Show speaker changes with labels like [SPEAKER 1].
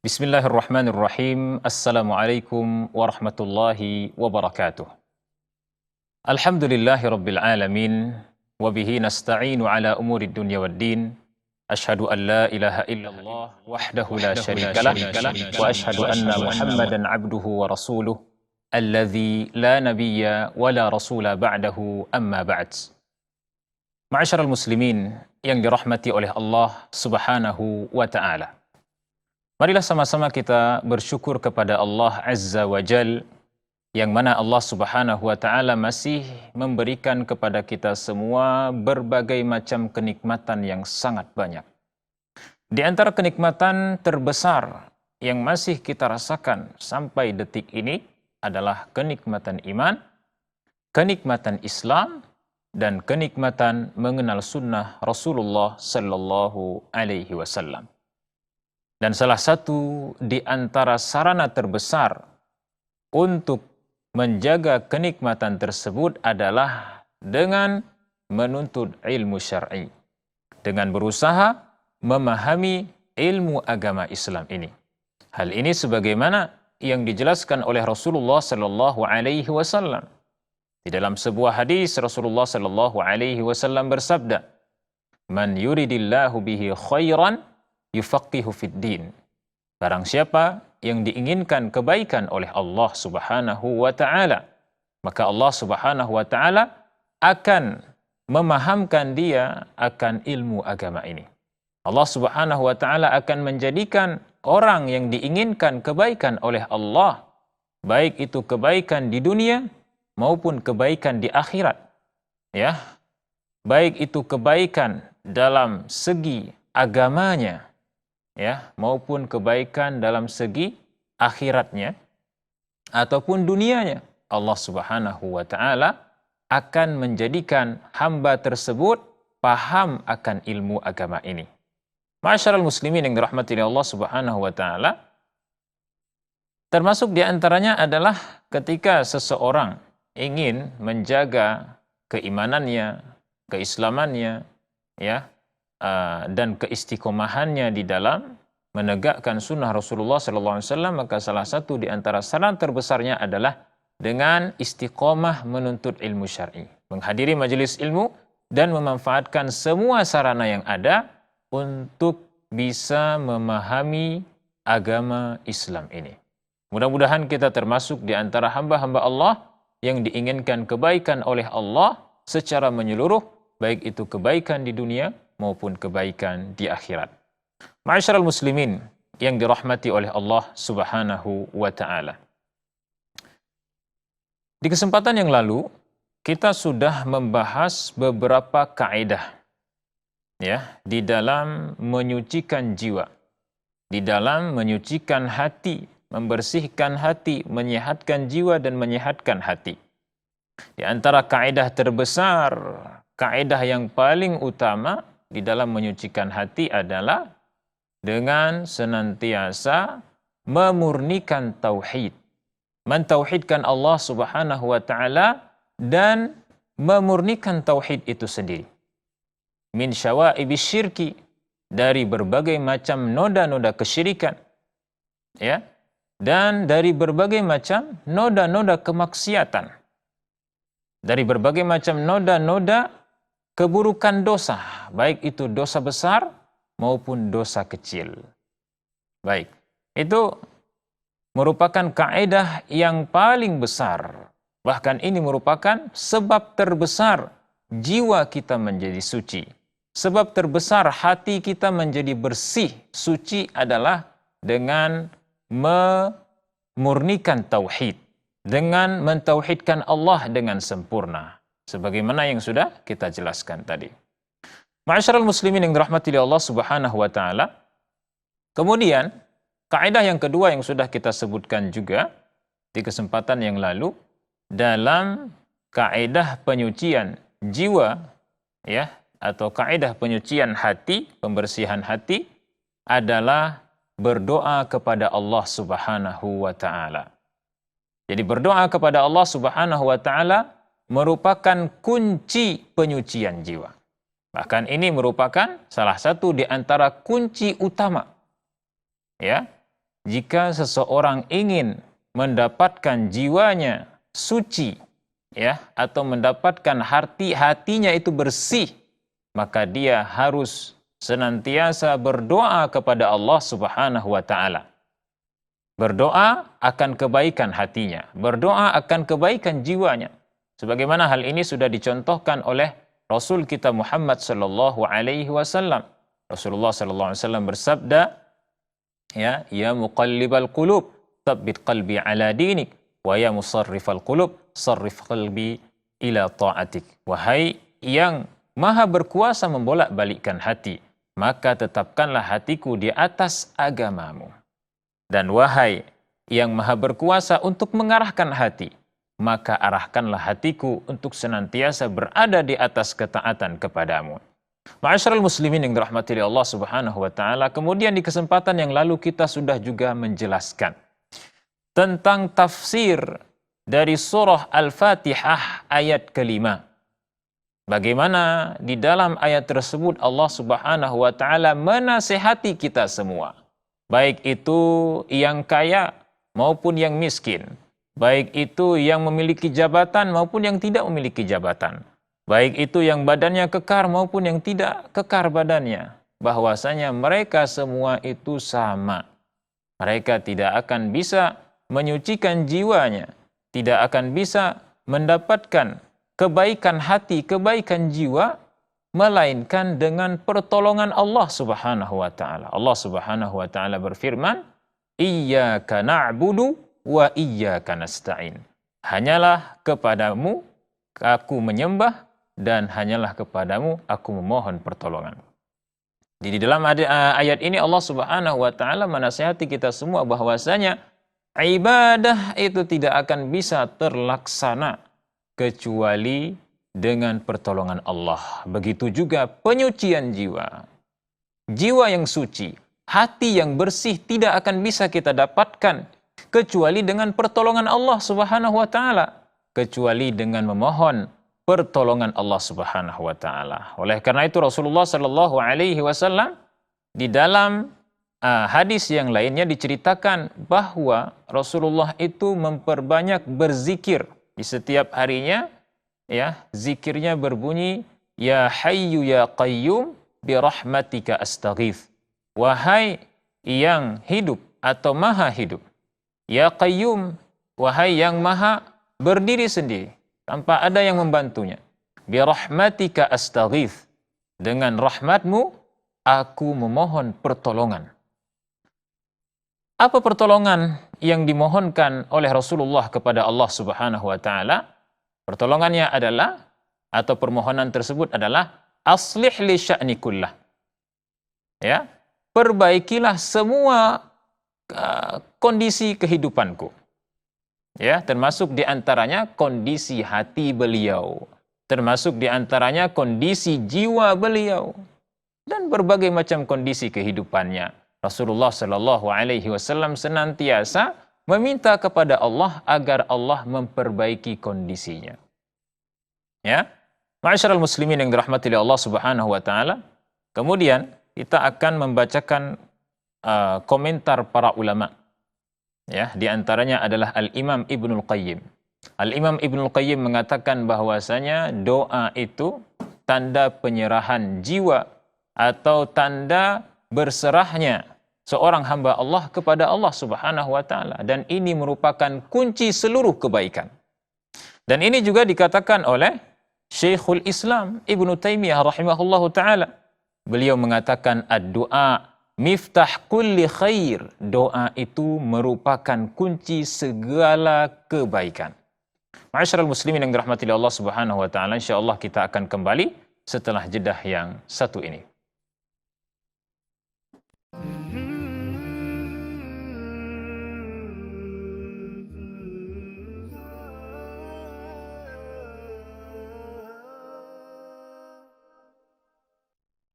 [SPEAKER 1] Bismillahirrahmanirrahim. Assalamualaikum warahmatullahi wabarakatuh. Alhamdulillahi rabbil alamin. Wabihi nasta'inu ala umuri dunya waddin. Ashhadu an la ilaha illallah wahdahu la syarikalah. Wa ashhadu anna Muhammadan abduhu wa rasuluh. Alladhi la nabiyya wa la rasula ba'dahu amma ba'd. Ma'asyiral muslimin yang dirahmati oleh Allah subhanahu wa ta'ala. Marilah sama-sama kita bersyukur kepada Allah Azza wa Jal, yang mana Allah Subhanahu wa Ta'ala masih memberikan kepada kita semua berbagai macam kenikmatan yang sangat banyak. Di antara kenikmatan terbesar yang masih kita rasakan sampai detik ini adalah kenikmatan iman, kenikmatan Islam, dan kenikmatan mengenal sunnah Rasulullah Sallallahu Alaihi Wasallam. Dan salah satu di antara sarana terbesar untuk menjaga kenikmatan tersebut adalah dengan menuntut ilmu syar'i, dengan berusaha memahami ilmu agama Islam ini. Hal ini sebagaimana yang dijelaskan oleh Rasulullah Sallallahu Alaihi Wasallam. Di dalam sebuah hadis Rasulullah Sallallahu Alaihi Wasallam bersabda, "Man yuridillahu bihi khairan yufaqihu fid din." Barang siapa yang diinginkan kebaikan oleh Allah Subhanahu wa Ta'ala, maka Allah Subhanahu wa Ta'ala akan memahamkan dia akan ilmu agama ini. Allah Subhanahu wa Ta'ala akan menjadikan orang yang diinginkan kebaikan oleh Allah, baik itu kebaikan di dunia maupun kebaikan di akhirat, ya, baik itu kebaikan dalam segi agamanya, ya, maupun kebaikan dalam segi akhiratnya ataupun dunianya. Allah Subhanahu wa Ta'ala akan menjadikan hamba tersebut paham akan ilmu agama ini. Ma'asyiral muslimin yang dirahmati Allah Subhanahu wa Ta'ala, termasuk di antaranya adalah ketika seseorang ingin menjaga keimanannya, keislamannya, ya, dan keistiqomahannya di dalam menegakkan sunnah Rasulullah SAW, maka salah satu di antara saran terbesarnya adalah dengan istiqomah menuntut ilmu syar'i, menghadiri majelis ilmu dan memanfaatkan semua sarana yang ada untuk bisa memahami agama Islam ini. Mudah-mudahan kita termasuk di antara hamba-hamba Allah yang diinginkan kebaikan oleh Allah secara menyeluruh, baik itu kebaikan di dunia maupun kebaikan di akhirat. Ma'asyiral muslimin yang dirahmati oleh Allah Subhanahu wa Ta'ala. Di kesempatan yang lalu kita sudah membahas beberapa kaidah, ya, di dalam menyucikan jiwa, di dalam menyucikan hati, membersihkan hati, menyehatkan jiwa dan menyehatkan hati. Di antara kaidah terbesar, kaidah yang paling utama di dalam menyucikan hati adalah dengan senantiasa memurnikan tauhid, mentauhidkan Allah Subhanahu wa Ta'ala dan memurnikan tauhid itu sendiri. Min syawa'ibis syirki, dari berbagai macam noda-noda kesyirikan, ya, dan dari berbagai macam noda-noda kemaksiatan, dari berbagai macam noda-noda keburukan dosa, baik itu dosa besar maupun dosa kecil. Baik, itu merupakan kaidah yang paling besar. Bahkan ini merupakan sebab terbesar jiwa kita menjadi suci. Sebab terbesar hati kita menjadi bersih, suci adalah dengan memurnikan tauhid, dengan mentauhidkan Allah dengan sempurna, sebagaimana yang sudah kita jelaskan tadi. Ma'asyiral muslimin yang dirahmati Allah Subhanahu wa Ta'ala. Kemudian kaidah yang kedua yang sudah kita sebutkan juga di kesempatan yang lalu, dalam kaidah penyucian jiwa, ya, atau kaidah penyucian hati, pembersihan hati adalah berdoa kepada Allah Subhanahu wa Ta'ala. Jadi berdoa kepada Allah Subhanahu wa Ta'ala merupakan kunci penyucian jiwa. Bahkan ini merupakan salah satu di antara kunci utama, ya, jika seseorang ingin mendapatkan jiwanya suci, ya, atau mendapatkan hatinya itu bersih, maka dia harus senantiasa berdoa kepada Allah Subhanahu wa taala. Berdoa akan kebaikan hatinya, berdoa akan kebaikan jiwanya. Sebagaimana hal ini sudah dicontohkan oleh Rasul kita Muhammad sallallahu alaihi wasallam. Rasulullah sallallahu alaihi wasallam bersabda, ya muqallibal qulub, tsabbit qalbi ala dinik, wa ya musarrifal qulub, sarrif qalbi ila ta'atik. Wahai yang maha berkuasa membolak-balikkan hati, maka tetapkanlah hatiku di atas agamamu. Dan wahai yang maha berkuasa untuk mengarahkan hati, maka arahkanlah hatiku untuk senantiasa berada di atas ketaatan kepadamu. Ma'asyiral muslimin yang dirahmati Allah Subhanahu wa taala, kemudian di kesempatan yang lalu kita sudah juga menjelaskan tentang tafsir dari surah Al-Fatihah ayat kelima. Bagaimana di dalam ayat tersebut Allah Subhanahu wa taala menasihati kita semua, baik itu yang kaya maupun yang miskin, baik itu yang memiliki jabatan maupun yang tidak memiliki jabatan, baik itu yang badannya kekar maupun yang tidak kekar badannya, bahwasanya mereka semua itu sama. Mereka tidak akan bisa menyucikan jiwanya, tidak akan bisa mendapatkan kebaikan hati, kebaikan jiwa, melainkan dengan pertolongan Allah Subhanahu wa taala. Allah Subhanahu wa taala berfirman, "Iyyaka na'budu wa iyyaka nasta'in." Hanyalah kepadamu aku menyembah dan hanyalah kepadamu aku memohon pertolongan. Jadi dalam ayat ini Allah Subhanahu wa taala menasihati kita semua bahwasanya ibadah itu tidak akan bisa terlaksana kecuali dengan pertolongan Allah. Begitu juga penyucian jiwa. Jiwa yang suci, hati yang bersih tidak akan bisa kita dapatkan kecuali dengan pertolongan Allah Subhanahu wa taala, kecuali dengan memohon pertolongan Allah Subhanahu wa taala. Oleh karena itu Rasulullah sallallahu alaihi wasallam di dalam hadis yang lainnya diceritakan bahwa Rasulullah itu memperbanyak berzikir di setiap harinya. Ya, zikirnya berbunyi, ya hayyu ya qayyum bi rahmatika astaghith. Wahai yang hidup atau maha hidup, ya qayyum, wahai yang maha berdiri sendiri tanpa ada yang membantunya, bi rahmatika astaghith, dengan rahmatmu aku memohon pertolongan. Apa pertolongan yang dimohonkan oleh Rasulullah kepada Allah Subhanahu wa taala? Pertolongannya adalah, atau permohonan tersebut adalah, aslih li sya'ni kullah. Ya, perbaikilah semua kondisi kehidupanku. Ya, termasuk di antaranya kondisi hati beliau, termasuk di antaranya kondisi jiwa beliau, dan berbagai macam kondisi kehidupannya. Rasulullah Shallallahu alaihi wasallam senantiasa meminta kepada Allah agar Allah memperbaiki kondisinya. Ya, ma'asyiral muslimin yang dirahmati Allah Subhanahu wa taala. Kemudian kita akan membacakan komentar para ulama. Ya, di antaranya adalah Al-Imam Ibnul Qayyim. Al-Imam Ibnul Qayyim mengatakan bahwasanya doa itu tanda penyerahan jiwa atau tanda berserahnya seorang hamba Allah kepada Allah Subhanahu wa taala, dan ini merupakan kunci seluruh kebaikan. Dan ini juga dikatakan oleh Syekhul Islam Ibnu Taimiyah rahimahullahu taala. Beliau mengatakan ad-du'a miftah kulli khair. Doa itu merupakan kunci segala kebaikan. Ma'asyiral muslimin yang dirahmati Allah Subhanahu wa taala, insyaallah kita akan kembali setelah jedah yang satu ini.